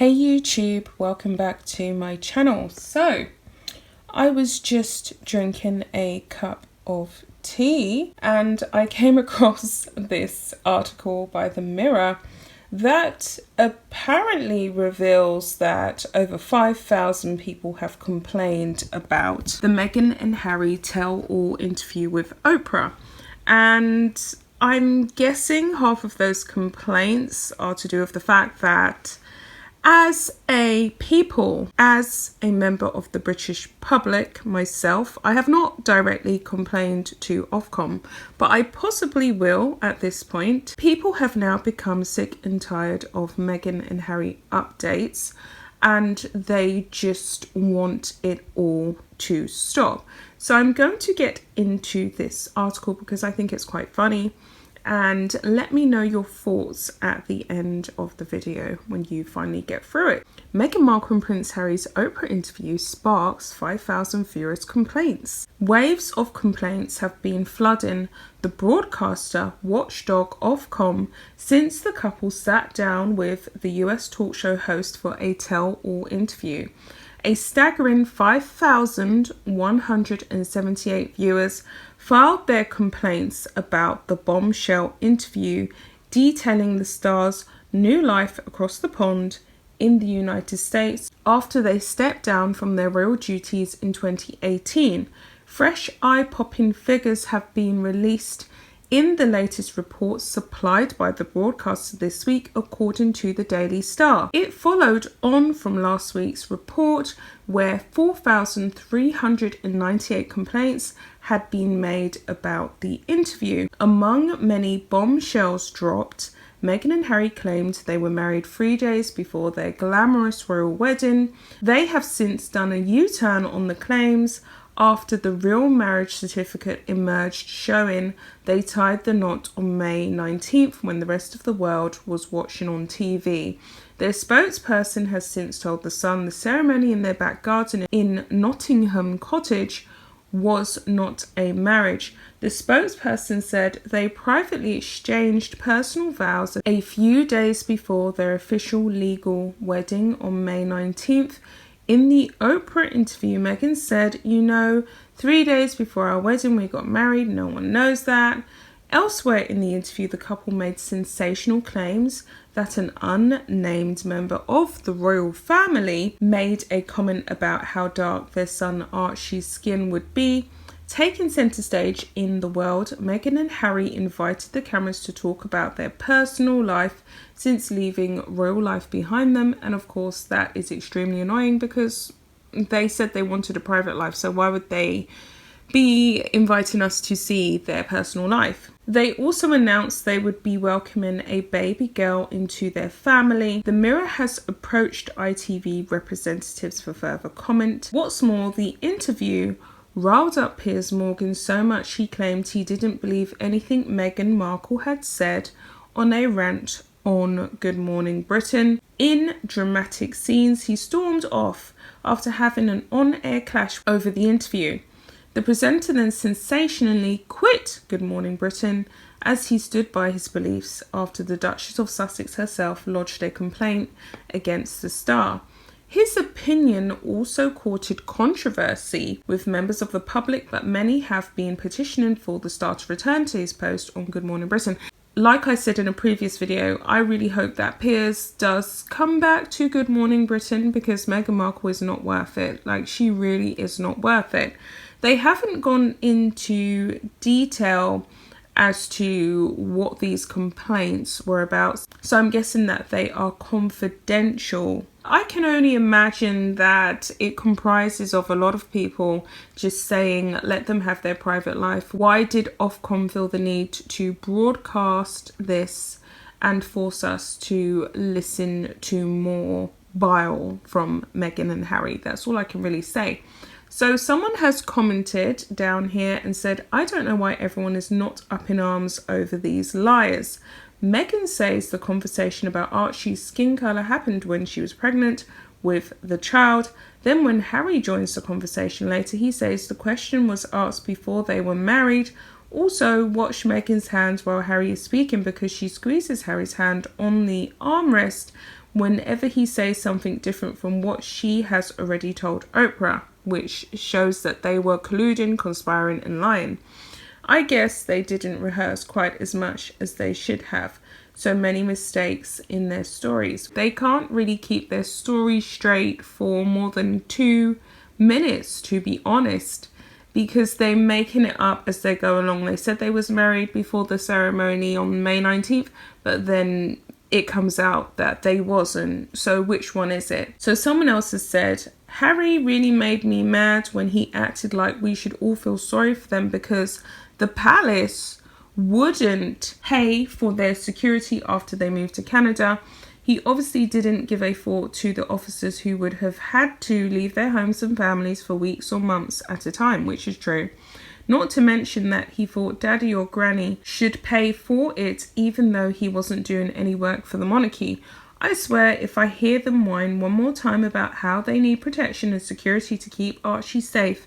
Hey YouTube, welcome back to my channel. So, I was just drinking a cup of tea and I came across this article by the Mirror that apparently reveals that over 5,000 people have complained about the Meghan and Harry tell-all interview with Oprah. And I'm guessing half of those complaints are to do with the fact that as a member of the British public myself, I have not directly complained to Ofcom, but I possibly will at this point. People have now become sick and tired of Meghan and Harry updates, and they just want it all to stop. So I'm going to get into this article because I think it's quite funny. And let me know your thoughts at the end of the video when you finally get through it. Meghan Markle and Prince Harry's Oprah interview sparks 5,000 furious complaints. Waves of complaints have been flooding the broadcaster watchdog Ofcom since the couple sat down with the US talk show host for a tell-all interview. A staggering 5,178 viewers filed their complaints about the Bombshell interview, detailing the star's new life across the pond in the United States after they stepped down from their royal duties in 2018. Fresh eye-popping figures have been released in the latest report supplied by the broadcaster this week, according to the Daily Star. It followed on from last week's report, where 4,398 complaints had been made about the interview. Among many bombshells dropped, Meghan and Harry claimed they were married 3 days before their glamorous royal wedding. They have since done a U-turn on the claims after the real marriage certificate emerged, showing they tied the knot on May 19th when the rest of the world was watching on TV. Their spokesperson has since told The Sun the ceremony in their back garden in Nottingham Cottage was not a marriage. The spokesperson said they privately exchanged personal vows a few days before their official legal wedding on May 19th. In the Oprah interview, Meghan said, 3 days before our wedding we got married, no one knows that. Elsewhere in the interview, the couple made sensational claims that an unnamed member of the royal family made a comment about how dark their son Archie's skin would be. Taking centre stage in the world, Meghan and Harry invited the cameras to talk about their personal life since leaving royal life behind them, and of course that is extremely annoying because they said they wanted a private life, so why would they be inviting us to see their personal life? They also announced they would be welcoming a baby girl into their family. The Mirror has approached ITV representatives for further comment. What's more, the interview riled up Piers Morgan so much he claimed he didn't believe anything Meghan Markle had said on a rant on Good Morning Britain. In dramatic scenes, he stormed off after having an on-air clash over the interview. The presenter then sensationally quit Good Morning Britain as he stood by his beliefs after the Duchess of Sussex herself lodged a complaint against the star. His opinion also courted controversy with members of the public, but many have been petitioning for the star to return to his post on Good Morning Britain. Like I said in a previous video, I really hope that Piers does come back to Good Morning Britain because Meghan Markle is not worth it. She really is not worth it. They haven't gone into detail as to what these complaints were about, so I'm guessing that they are confidential. I can only imagine that it comprises of a lot of people just saying, let them have their private life. Why did Ofcom feel the need to broadcast this and force us to listen to more bile from Meghan and Harry? That's all I can really say. So someone has commented down here and said, I don't know why everyone is not up in arms over these liars. Meghan says the conversation about Archie's skin colour happened when she was pregnant with the child. Then when Harry joins the conversation later, he says the question was asked before they were married. Also, watch Meghan's hands while Harry is speaking because she squeezes Harry's hand on the armrest whenever he says something different from what she has already told Oprah, which shows that they were colluding, conspiring and lying. I guess they didn't rehearse quite as much as they should have. So many mistakes in their stories. They can't really keep their story straight for more than 2 minutes, to be honest, because they're making it up as they go along. They said they was married before the ceremony on May 19th, but then it comes out that they wasn't. So which one is it? So someone else has said, Harry really made me mad when he acted like we should all feel sorry for them because the palace wouldn't pay for their security after they moved to Canada. He obviously didn't give a thought to the officers who would have had to leave their homes and families for weeks or months at a time, which is true. Not to mention that he thought daddy or granny should pay for it even though he wasn't doing any work for the monarchy. I swear if I hear them whine one more time about how they need protection and security to keep Archie safe,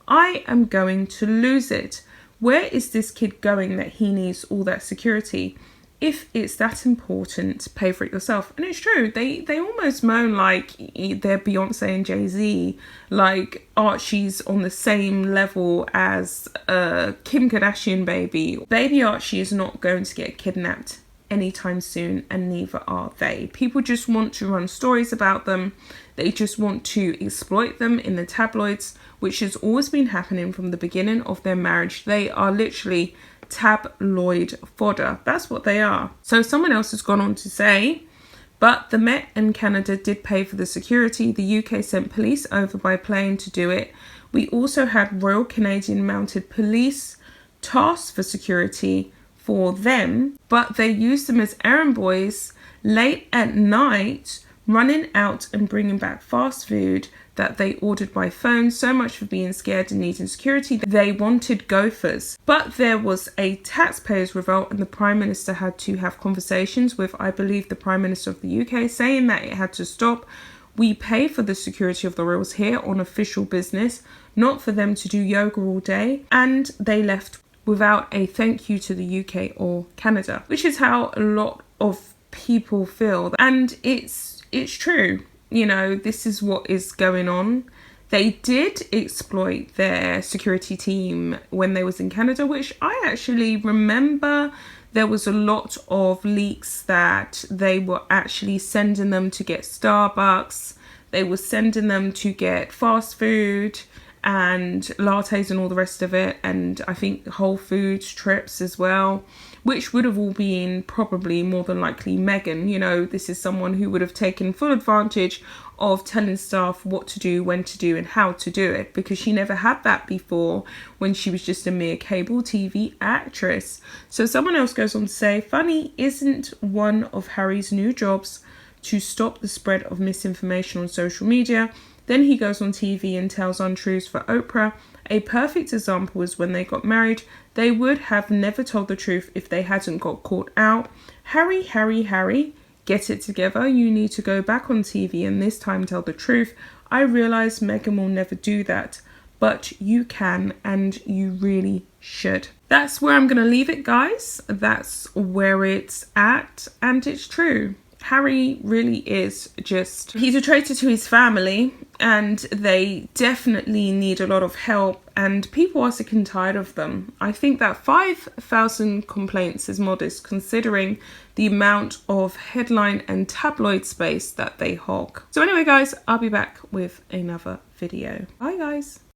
I am going to lose it. Where is this kid going that he needs all that security? If it's that important, pay for it yourself. And it's true, they almost moan like they're Beyonce and Jay-Z, like Archie's on the same level as Kim Kardashian baby. Baby Archie is not going to get kidnapped anytime soon, and neither are they. People just want to run stories about them. They just want to exploit them in the tabloids, which has always been happening from the beginning of their marriage. They are literally tabloid fodder. That's what they are. So someone else has gone on to say, but the Met and Canada did pay for the security. The UK sent police over by plane to do it. We also had Royal Canadian Mounted Police tasked for security for them, but they used them as errand boys late at night, running out and bringing back fast food that they ordered by phone. So much for being scared and needing security. They wanted gophers. But there was a taxpayers' revolt and the Prime Minister had to have conversations with, I believe, the Prime Minister of the UK, saying that it had to stop. We pay for the security of the royals here on official business, not for them to do yoga all day. And they left without a thank you to the UK or Canada, which is how a lot of people feel. And it's true. You know, this is what is going on. They did exploit their security team when they was in Canada, which I actually remember. There was a lot of leaks that they were actually sending them to get Starbucks. They were sending them to get fast food and lattes and all the rest of it. And I think Whole Foods trips as well, which would have all been probably more than likely Meghan. You know, this is someone who would have taken full advantage of telling staff what to do, when to do and how to do it, because she never had that before when she was just a mere cable TV actress. So someone else goes on to say, funny, isn't one of Harry's new jobs to stop the spread of misinformation on social media? Then he goes on TV and tells untruths for Oprah. A perfect example is when they got married. They would have never told the truth if they hadn't got caught out. Harry, get it together. You need to go back on TV and this time tell the truth. I realise Meghan will never do that, but you can and you really should. That's where I'm going to leave it, guys. That's where it's at, and it's true. Harry really is just, he's a traitor to his family and they definitely need a lot of help and people are sick and tired of them. I think that 5,000 complaints is modest considering the amount of headline and tabloid space that they hog. So anyway, guys, I'll be back with another video. Bye, guys.